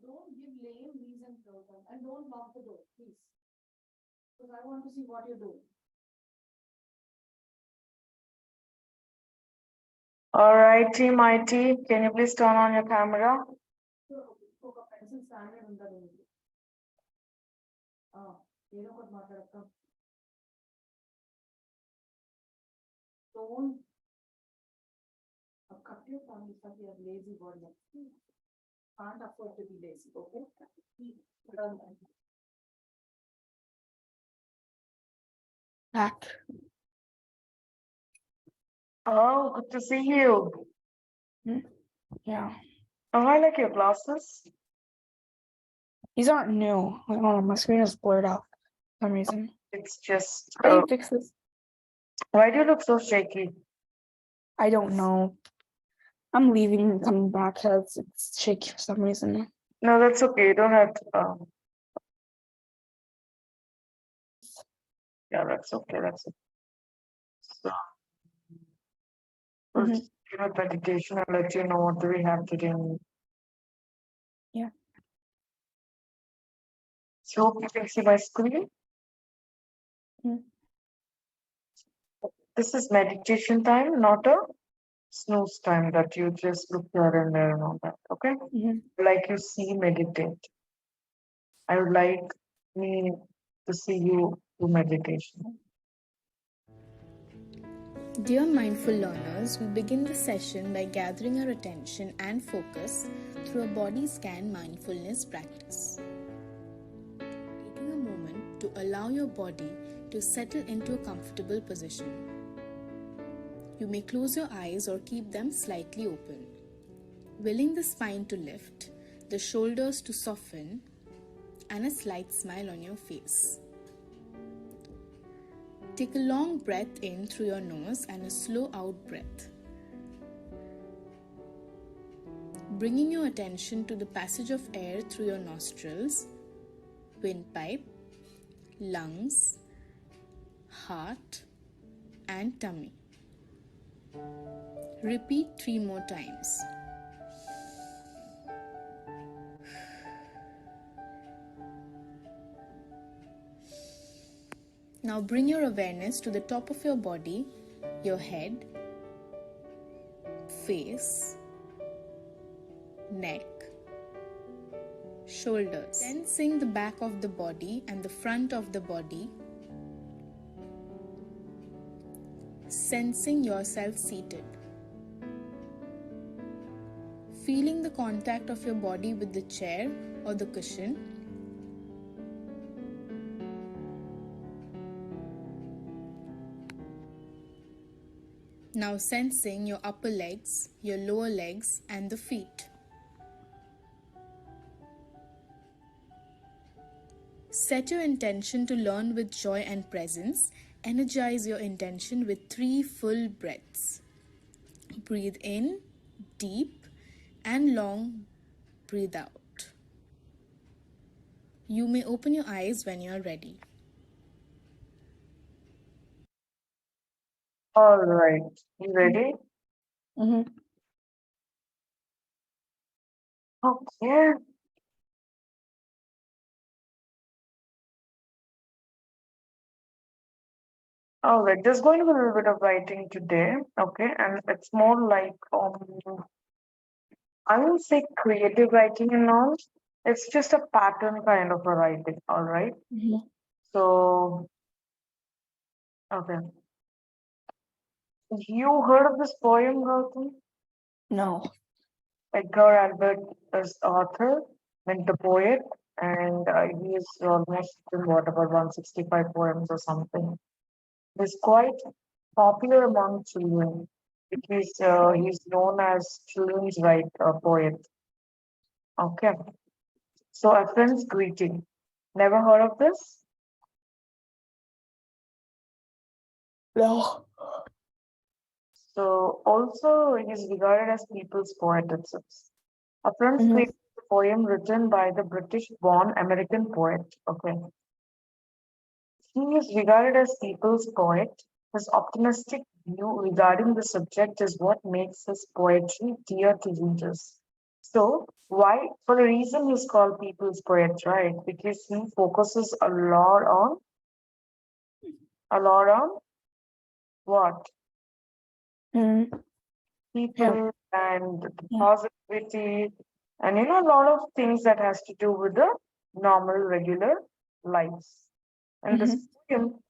Don't give lame reasons, Gautam, and don't lock the door, please. Because I want to see what you're doing. All right, Team IT, can you please turn on your camera? ఒక pencil standard ఉండదు ఏదో ఒకటి మాట్లాడతాం don't cut your tongue because you have lazy body. Can't afford to be lazy, okay? Back. Oh, good to see you. Yeah. Oh, I like your glasses. These aren't new. Hold on, my screen is blurred out for some reason. It's just, How do you fix this? why do you look so shaky? I don't know. I'm leaving and coming back because it's shaky for some reason. No, that's okay. You don't have to. Yeah, that's okay. That's okay. So, first, meditation. I'll let you know what do we have today. Yeah. So, hope you can see my screen. This is meditation time, not a snooze time that you just look here and there and all that. Okay. Like you see, meditate. I would like me to see you do meditation. Dear mindful learners, we begin the session by gathering our attention and focus through a body scan mindfulness practice. Taking a moment to allow your body to settle into a comfortable position. You may close your eyes or keep them slightly open. Willing the spine to lift, the shoulders to soften, and a slight smile on your face. Take a long breath in through your nose and a slow out breath. Bringing your attention to the passage of air through your nostrils, windpipe, lungs, heart, and tummy. Repeat 3 more times. Now bring your awareness to the top of your body, your head, face, neck, shoulders. Sensing the back of the body and the front of the body. Sensing yourself seated. Feeling the contact of your body with the chair or the cushion. Now sensing your upper legs, your lower legs, and the feet. Set your intention to learn with joy and presence. Energize your intention with 3 full breaths. Breathe in, deep and long. Breathe out. You may open your eyes when you are ready. All right. You ready? Okay. All right. There's going to be a little bit of writing today. Okay. And it's more like, I won't say creative writing and all. It's just a pattern kind of a writing. All right. So, okay. You heard of this poem, Gautam? No. Edgar Albert is the author and the poet, and he is almost in what about 165 poems or something. He's quite popular among children because he's known as children's poet. Okay, so a friend's greeting. Never heard of this? No. So also he is regarded as people's poet itself. A friend's greeting is a poem written by the British-born American poet. Okay. He is regarded as people's poet. His optimistic view regarding the subject is what makes his poetry dear to readers. So why, for the reason he's called people's poet, right? Because he focuses a lot on what? Mm, People and the Yeah. positivity and a lot of things that has to do with the normal, regular lives. And this mhm, poem,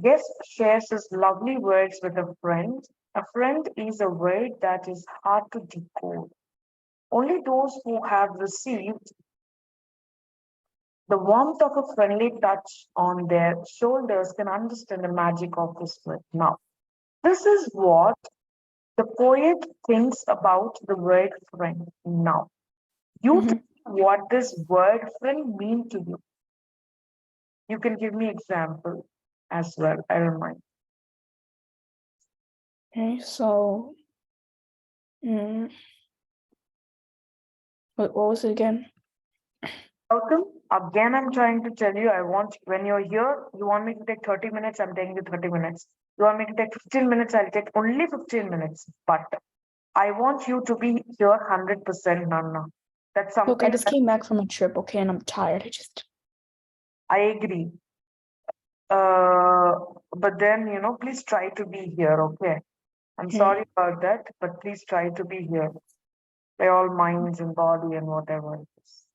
guest shares his lovely words with a friend. A friend is a word that is hard to decode. Only those who have received the warmth of a friendly touch on their shoulders can understand the magic of this word. Now, this is what the poet thinks about the word friend. Now, you mhm. think what this word friend mean to you. You can give me example as well. I don't mind. Okay, so mm, what was it again? Welcome. Again, I'm trying to tell you, I want, when you're here, you want me to take 30 minutes, I'm taking you 30 minutes. You want me to take 15 minutes, I'll take only 15 minutes. But I want you to be here 100%, Nana. That's Look, I something just that came back from a trip, okay, and I'm tired. I agree. Uh, but then, please try to be here, okay? I'm Hmm. sorry about that, but please try to be here by all minds and body and whatever it is.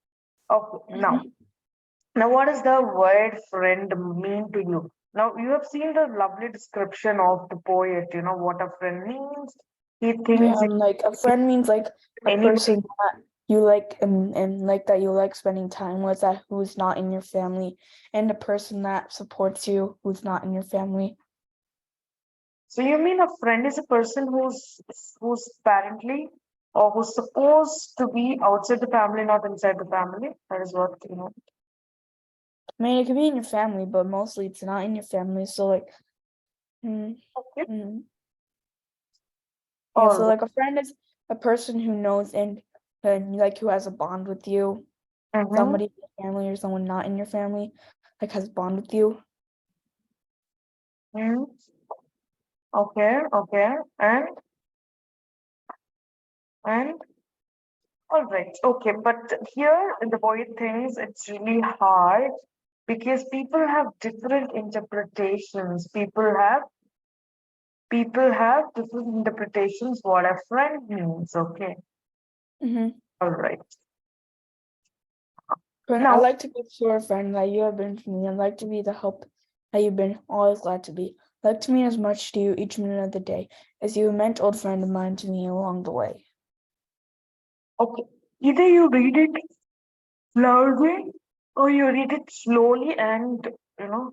Okay, now. Now, what does the word friend mean to you? Now, you have seen the lovely description of the poet, what a friend means. He Yeah, thinks it like a friend means like a anybody. person that you like and like that you like spending time with that who's not in your family, and a person that supports you who's not in your family. So you mean a friend is a person who's apparently or who's supposed to be outside the family, not inside the family? That is what I mean, it could be in your family, but mostly it's not in your family. So like, mm, Okay. mm. Yeah, All so right. like a friend is a person who knows and like who has a bond with you. Mm-hmm. Somebody in your family or someone not in your family like has a bond with you. Mm-hmm. Okay. Okay. And all right. Okay. But here in the poet things, it's really hard because people have different interpretations. People have different interpretations what a friend means. Okay. Mm-hmm. All right. Friend, I Now, like to be your friend that you have been to me. I like to be the help that you've been always glad to be. Like to mean as much to you each minute of the day as you meant old friend of mine to me along the way. okay. Either you read it loudly or you read it slowly and you know,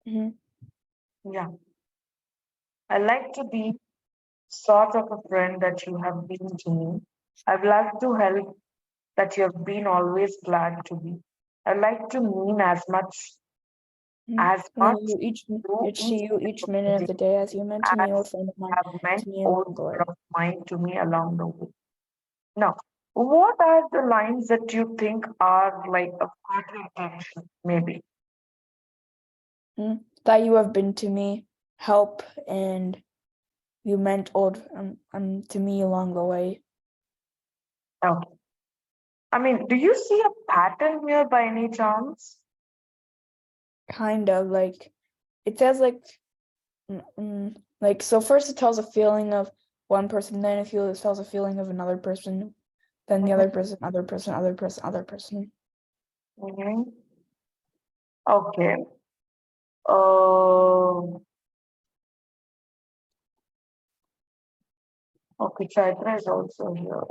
Mm-hmm. yeah. I like to be sort of a friend that you have been to me. I'd like to help that you have been always glad to be. I like to mean as And much you each to it's to each you step each of the minute of day the day as you meant to me, old as friend of mine, have meant to me old along the way. friend of mine to me along the way. Now, what are the lines that you think are like a flattering intention, maybe? That you have been to me, help, and you meant old to me along the way. Okay. I mean, do you see a pattern here by any chance? Kind of like it says like so first it tells a feeling of one person, then it tells a feeling of another person, then the other person, other person, other person, other person. Mm-hmm. Okay. Uh, okay, Chaitra is also here.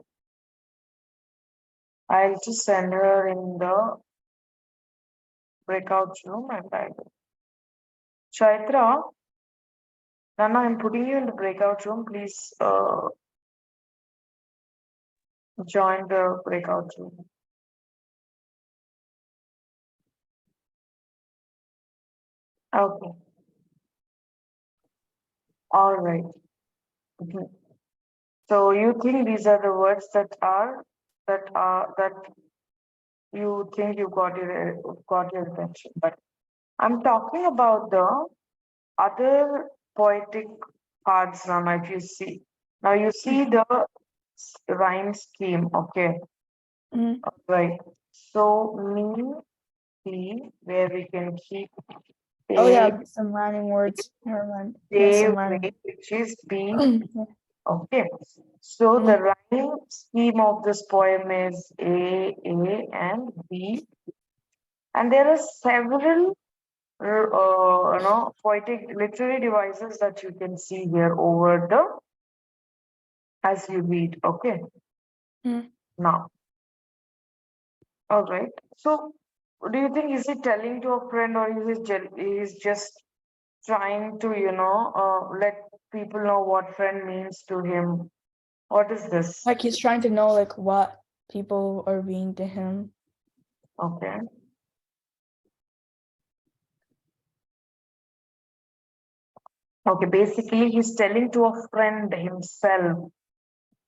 I'll just send her in the breakout room and I will. Chaitra, Nana, I'm putting you in the breakout room. Please join the breakout room. Okay. All right. Mhm. So you think these are the words that you think you got your attention, but I'm talking about the other poetic parts, Nana, if you see. Now you see the rhyme scheme, okay? Mhm. Right. So me, be, where we can keep Oh yeah, a, some rhyming words. Never mind. Yeah, some rhyming. way, which is be. Yeah. Okay. So Mhm. the rhyme scheme of this poem is A, and B. And there are several, poetic literary devices that you can see here over the, as you read. Okay. Mhm. Now, all right. So, do you think is he telling to a friend or is just trying to, let people know what friend means to him? What is this? Like he's trying to know like what people are being to him. Okay. Okay, basically he's telling to a friend himself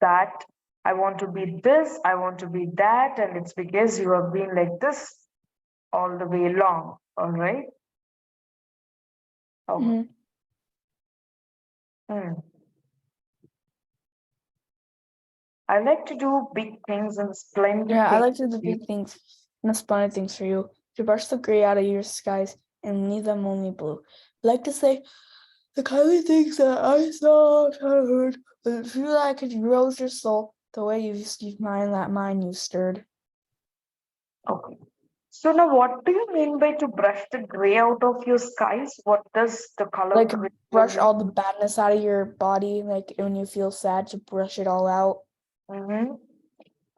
that I want to be this, I want to be that, and it's because you have been like this all the way long. All right. Oh, Mhm. hmm. I like to do big things and splendid Yeah, I things. like to do the big things and the splendid things for you. To brush the gray out of your skies and leave them only blue. I like to say the kind of things that I saw, heard, but feel like could rose your soul the way you've mine that mine you stirred. Okay. So now what do you mean by to brush the gray out of your skies? What does the color Like gray brush mean? all the badness out of your body, like when you feel sad to brush it all out. Mm-hmm.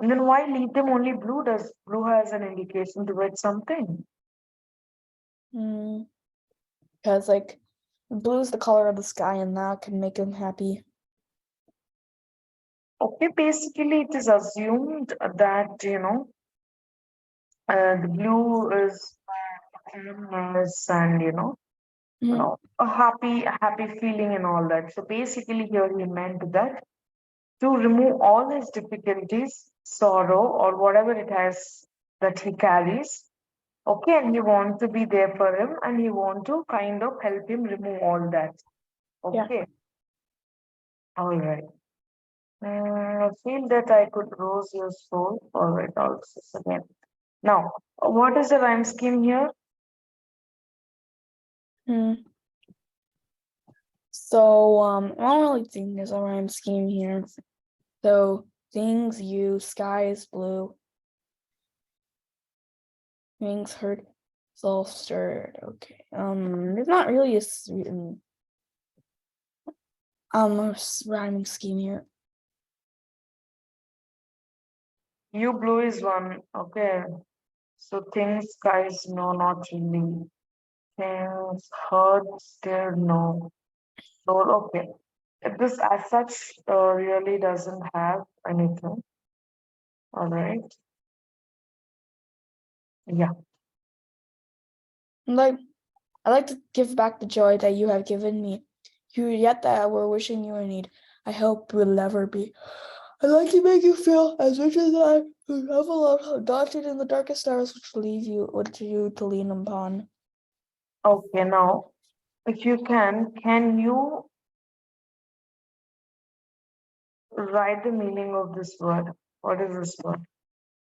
And then why leave them only blue? Does blue has an indication towards something? Because like blue is the color of the sky and that can make him happy. Okay, basically it is assumed that, the blue is calmness and, Mhm. a happy feeling and all that. So basically here he meant that to remove all his difficulties, sorrow, or whatever it has that he carries. Okay, and he want to be there for him and he want to kind of help him remove all that. Yeah. Okay, all right. I feel that I could rose your soul. All right, also again. Now, what is the rhyme scheme here? Mm. So I don't really think there's a rhyme scheme here. So things you, sky is blue, wings hurt, soul stirred. Okay. There's not really a rhyming scheme here. You blue is one. Okay. So things, guys, no, not really. Things hurt, still no. So okay. This as such really doesn't have anything. All right. Yeah. Like I like to give back the joy that you have given me. You yet that we're wishing you in need. I hope will never be. I'd like to make you feel as rich as I who have a lot daunted in the darkest stars which leave you to lean upon. Okay. Now, if you can you write the meaning of this word? What is this word?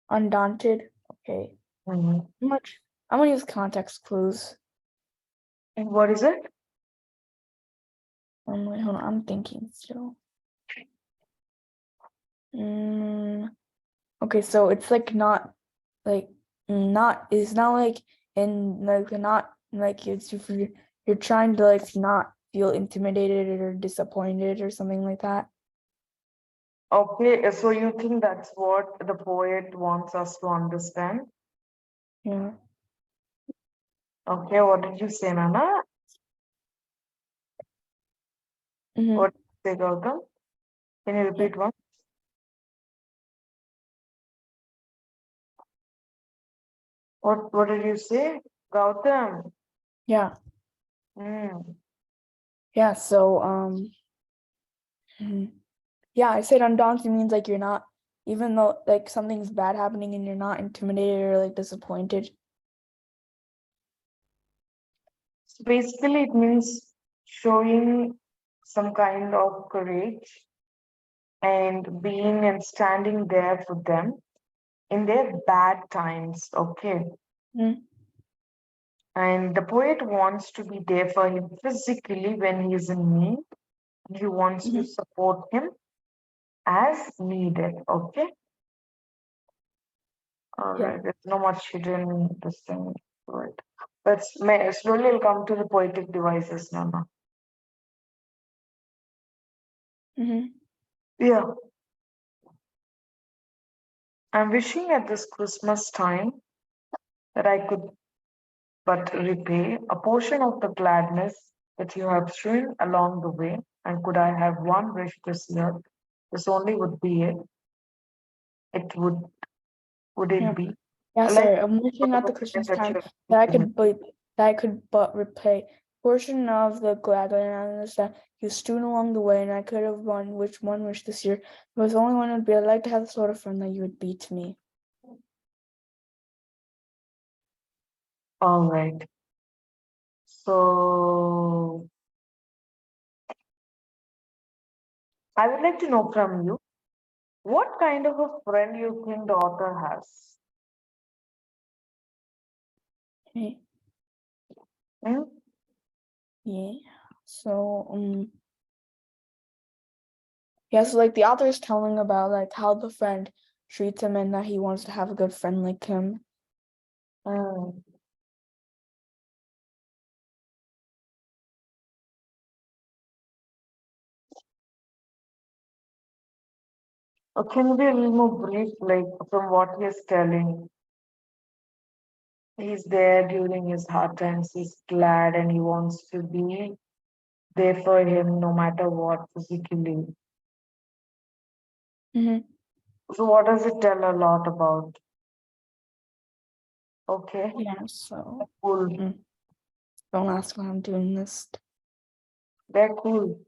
Undaunted. Okay. Mhm. Much. I'm gonna use context clues. And what is it? Wait, hold on, I'm thinking still. Okay, so it's like not like not it's not like in like not like you're trying to like not feel intimidated or disappointed or something like that. Okay, so you think that's what the poet wants us to understand? Yeah. Okay, what did you say, Nana? Mm-hmm. What did you say, Gautam? Can you repeat one? What did you say? Gautam. Yeah. Hmm. Yeah. So mhm. Yeah, I said undaunted means like you're not even though like something's bad happening and you're not intimidated or like disappointed. So basically, it means showing some kind of courage and being and standing there for them in their bad times, okay? Mm. And the poet wants to be there for him physically when he is in need. He wants to Mhm. support him as needed, okay? All Yeah. right, there's no much hidden this thing, right? Slowly I'll come to the poetic devices, Nana. Mm-hmm. Yeah, I'm wishing at this Christmas time that I could but repay a portion of the gladness that you have shown along the way. And could I have one wish this year? This only would be it. It would Yeah. it be? Yeah, I like sorry. I'm wishing at the Christmas that time you that I have given. could but repay portion of the gladness that you strewn along the way, and I could have one wish this year. But the only one would be I'd like to have the sort of friend that you would be to me. All right. So I would like to know from you what kind of a friend you think the author has. Okay. Hmm? Yeah. So yeah, so like the author is telling about like how the friend treats him and that he wants to have a good friend like him. Hmm. Can you be a little more brief, like from what he is telling? He's there during his hard times, he's glad and he wants to be there for him no matter what physically. Mm-hmm. So what does it tell a lot about? Okay, Yeah, so cool. don't ask why I'm doing this. They're cool.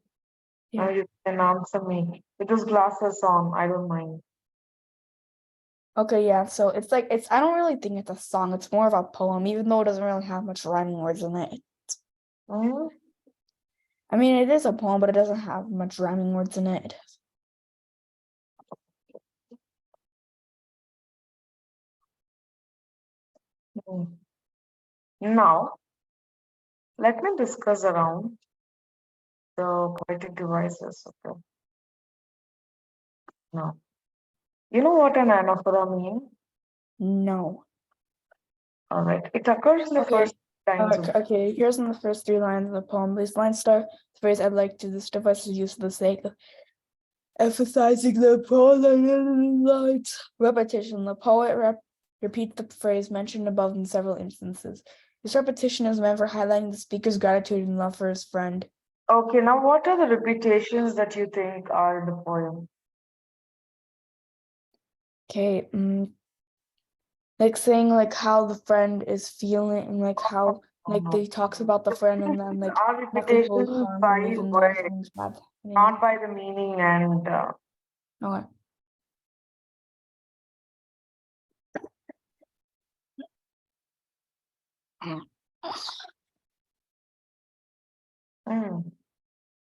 Yeah. You can answer me. With those glasses on, I don't mind. Okay, yeah, so it's I don't really think it's a song, it's more of a poem, even though it doesn't really have much rhyming words in it. Hmm? I mean, it is a poem, but it doesn't have much rhyming words in it. Hmm. Now, let me discuss around the poetic devices. Okay. Now, you know what an anaphora means? No. All right. It occurs in the Okay. first lines of Okay, here's in the first 3 lines of the poem. These lines start with the phrase I'd like to. This device is used for the sake of emphasizing the poem lines. Repetition. The poet repeats the phrase mentioned above in several instances. This repetition is meant for highlighting the speaker's gratitude and love for his friend. Okay, now what are the repetitions that you think are in the poem? Okay, like saying like how the friend is feeling and like how like he talks about the friend and then like Are nothing will repetitions harm him by even though word, everything's bad happening. not by the meaning and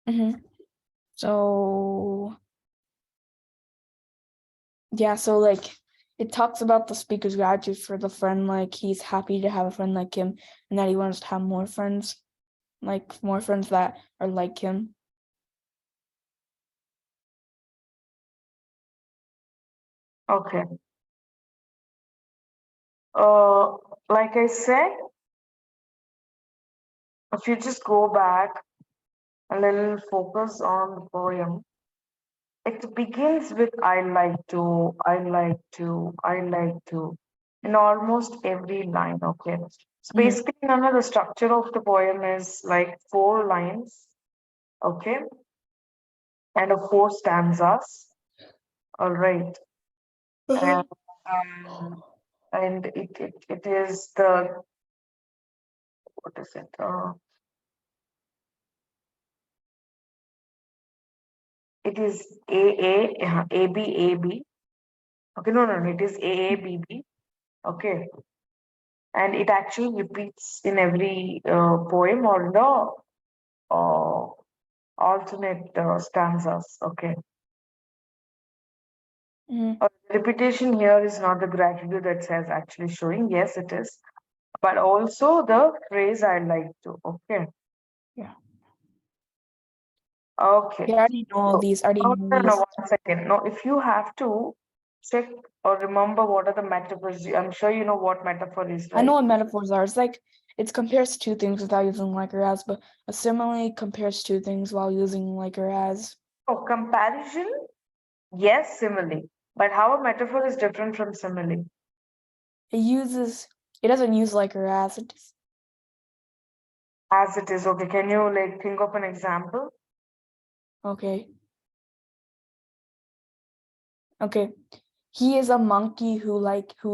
Okay. So yeah, so like it talks about the speaker's gratitude for the friend, like he's happy to have a friend like him and that he wants to have more friends that are like him. okay. Like I said, if you just go back a little focus on the poem, it begins with I like to, I like to, I like to in almost every line, okay? So Mhm. basically, the structure of the poem is like 4 lines, okay? And of 4 stanzas, all right. And, and it is the, what is it? It is A B. Okay, no, it is AABB. Okay, and it actually repeats in every poem or the alternate stanzas. Okay, Mhm. Repetition here is not the gratitude that says actually showing. Yes, it is. But also the phrase I like to. Okay. Yeah. Okay. Yeah, I already know all So, these. I already no, know no, no, these. 1 second. No, if you have to check or remember what are the metaphors, I'm sure you know what metaphor is, I know right? what metaphors are. It's like it compares two things without using like or as, but a simile compares two things while using like or as. Oh, comparison, yes, simile. But how a metaphor is different from simile? It doesn't use like or as. As it is, okay. Can you like think of an example? Okay. Okay. He is a monkey who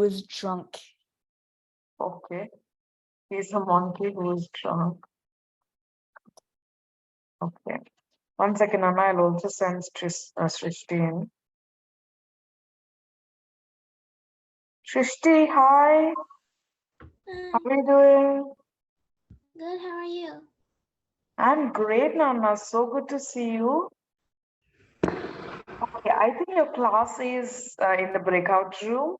is drunk. Okay. He's a monkey who is drunk. Okay. 1 second, Anna. I'll also send Srishti in. Srishti, hi. How are you doing? Good, how are you? I'm great, Nana. So good to see you. Okay, I think your class is in the breakout room.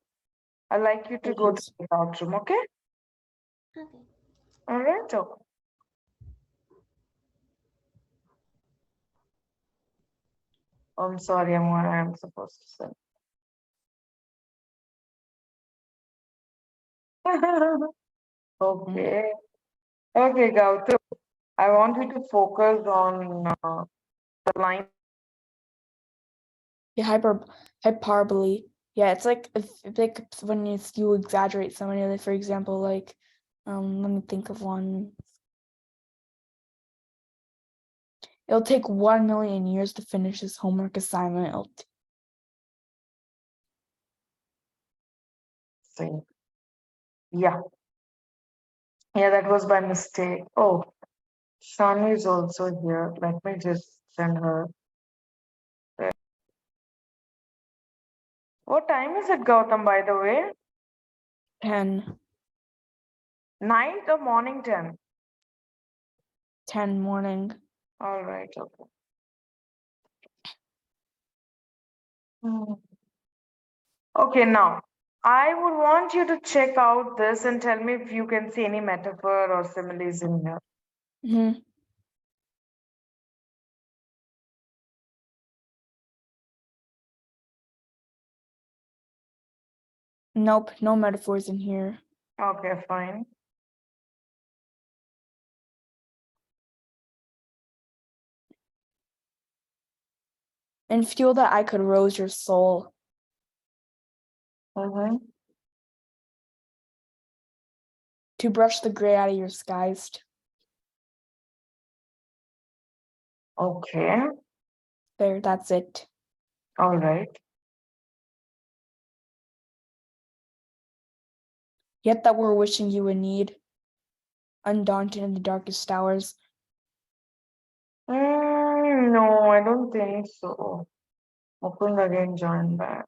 I'd like you to go to the breakout room, okay? Okay. All right. Okay. I'm sorry, I'm supposed to say. Okay. Okay, Gautam. I want you to focus on the line. Yeah, hyperbole. Yeah, it's like when you exaggerate somebody. Like for example, like let me think of one. It'll take 1,000,000 years to finish his homework assignment. Thing. Yeah. Yeah, that was by mistake. Oh, Shani is also here. Let me just send her. What time is it, Gautam, by the way? 10 Night or morning 10? morning. All right, okay. Hmm. Okay, now I would want you to check out this and tell me if you can see any metaphor or similes in here. Mhm. Nope, no metaphors in here. Okay, fine. And feel that I could rose your soul. Mm-hmm. To brush the gray out of your skies. Okay, There, that's it. all right. Yet that we're wishing you would need. Undaunted in the darkest hours. No, I don't think so. Mukund again join back.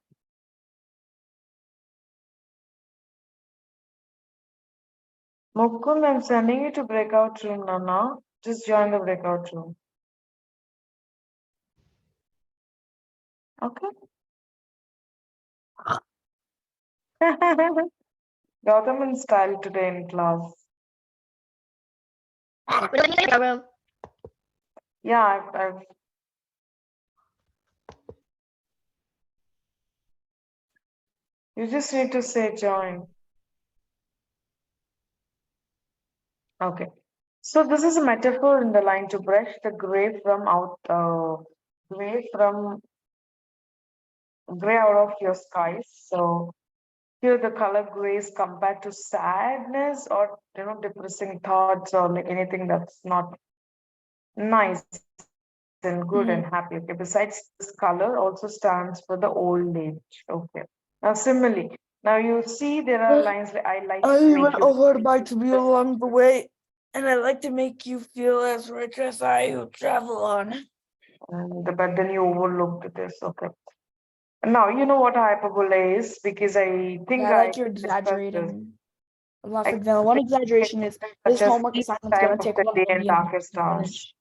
Mukund, I'm sending you to breakout room, Nana. Just join the breakout room. Okay. Gautam in style today in class. Yeah, I've you just need to say join. Okay. So this is a metaphor in the line to brush the gray gray out of your skies. So here the color gray is compared to sadness or depressing thoughts or like anything that's not nice and good and happy. Okay. Besides, this color also stands for the old age. Okay. Now similarly, now you see there are lines like I like I to make went you over bike to be along the way, and I like to make you feel as rich as I who travel on. but then you overlooked this. Okay. Now you know what hyperbole is because I think Yeah, I I like you're discussed this. exaggerating. Well, I for example, one exaggeration is this such as homework each assignment's time gonna of take the day and 1,000,000 years darkest to hours. finish.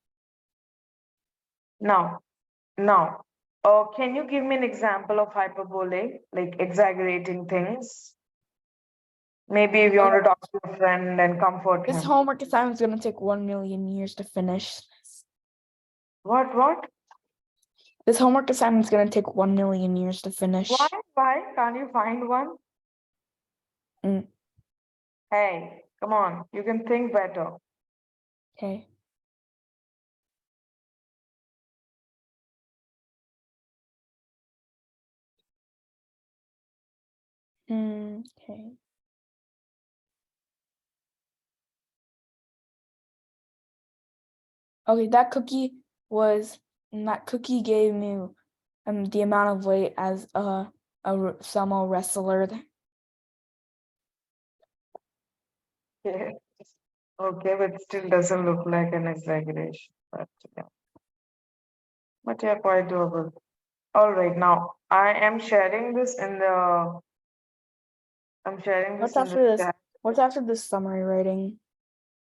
Now, Or can you give me an example of hyperbole, like exaggerating things? Maybe if you want to talk to a friend and comfort This him. homework assignment is going to take 1,000,000 years to finish. What? This homework assignment is going to take 1,000,000 years to finish. Why? Can't you find one? Mm. Hey, come on, you can think better. Okay. Okay. Okay, that cookie gave me the amount of weight as a sumo wrestler. Yeah. Okay, but still doesn't look like an exaggeration. But yeah, quite doable. All right, now I am sharing this in the. I'm sharing this What's in after the this? chat. What's after this summary writing?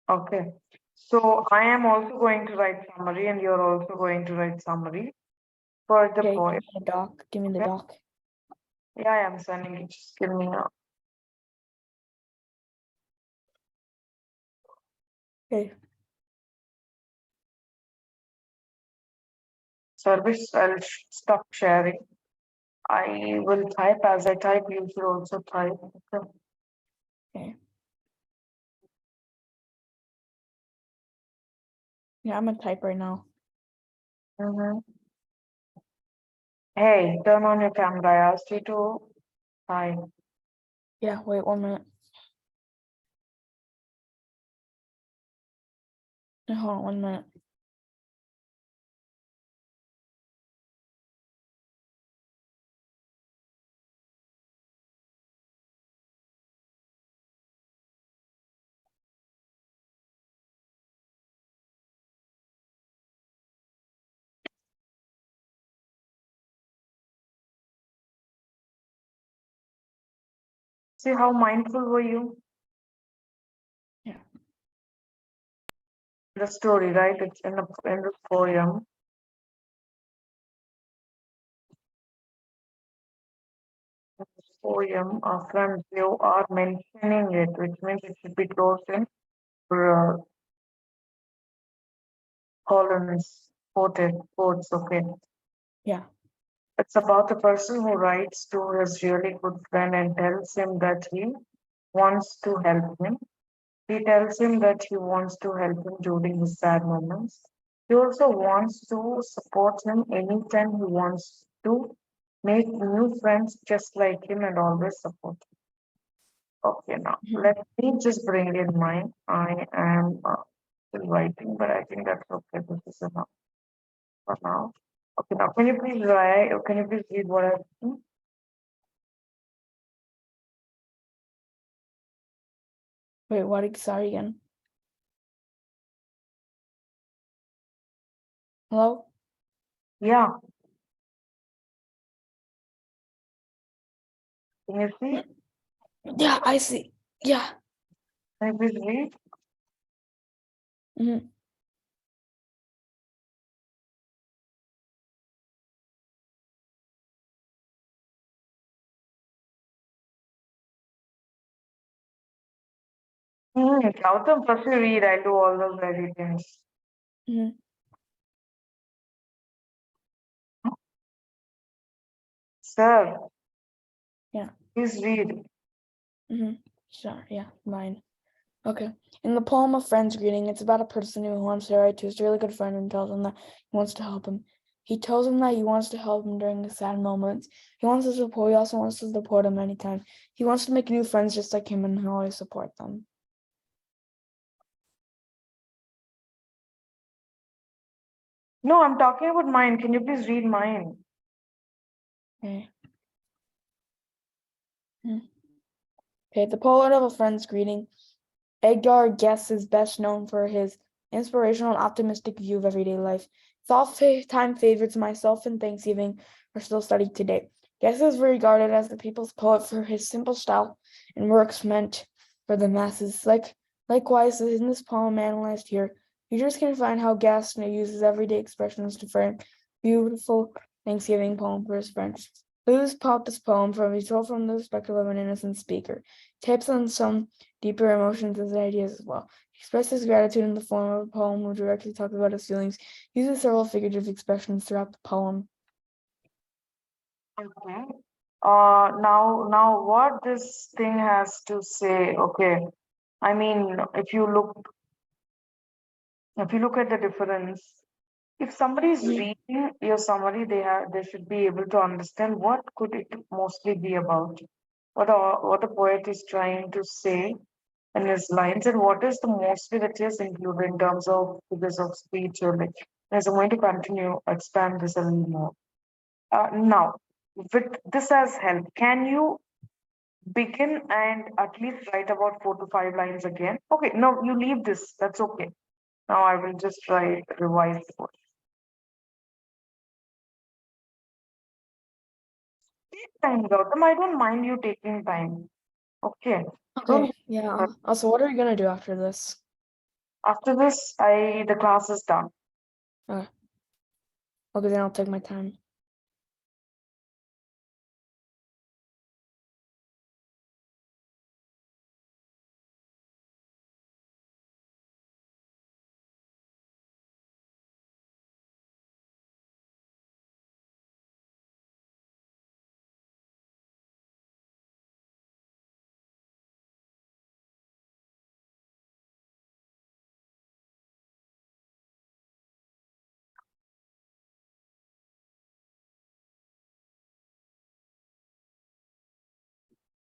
Okay. So I am also going to write summary, and you're also going to write summary for the Okay, poem. give me the doc. Give me the Okay. doc. Yeah, I am sending it. Just give me a. Okay. Service. I'll stop sharing. I will type as I type. You should also type. Okay. Okay. Yeah, I'm gonna type right now. Mhm. Hey, turn on your camera. I asked you to. Hi. Yeah, wait 1 minute. No, hold on 1 minute. See how mindful were you? Yeah. The story, right? It's in the poem. Poem, friends, you are mentioning it, which means it should be closed in uh, columns, quotes, okay. Yeah. It's about a person who writes to his really good friend and tells him that he wants to help him. He tells him that he wants to help him during his sad moments. He also wants to support him anytime he wants to make new friends just like him and always support him. Okay, now Mhm. let me just bring in mine. I am still writing, but I think that's okay. This is enough for now. Okay, now can you please write? Can you please read what I've written? Wait, what? Sorry again. Hello? Yeah. Can you see? Yeah, I see. Yeah. Can you please read? Mhm. Gautam, first you read. I do all those editings. Mhm. Sir, Yeah. please read. Sure. Yeah, mine. Okay. In the poem A Friend's Greeting, it's about a person who wants to write to his really good friend and tells him that he wants to help him. He tells him that he wants to help him during his sad moments. He wants to support. He also wants to support him anytime. He wants to make new friends just like him and he'll always support them. No, I'm talking about mine. Can you please read mine? Okay. Okay, the poet of A Friend's Greeting. Edgar Guest is best known for his inspirational and optimistic view of everyday life. His all-time favorites, Myself and Thanksgiving, are still studied today. Guest is regarded as the people's poet for his simple style and works meant for the masses. Likewise, in this poem analyzed here, readers can find how Guest uses everyday expressions to frame beautiful Thanksgiving poem for his friends. Lewis popped this poem he's told from the perspective of an innocent speaker. He taps on some deeper emotions and ideas as well. He expressed his gratitude in the form of a poem who directly talked about his feelings, uses several figurative expressions throughout the poem. Okay. Now what this thing has to say, okay. I mean, if you look at the difference, if somebody is Mhm. reading your summary, they should be able to understand what could it mostly be about, what the poet is trying to say in his lines, and what is the mostly that is included in terms of figures of speech or like. As I'm going to continue, expand this a little more. Now, with this as help, can you begin and at least write about 4 to 5 lines again? Okay, no, you leave this. That's okay. Now I will just revise the poem. Take time, Gautam. I don't mind you taking time. Okay. Okay, yeah. Also, what are you gonna do after this? After this, the class is done. Okay, then I'll take my time.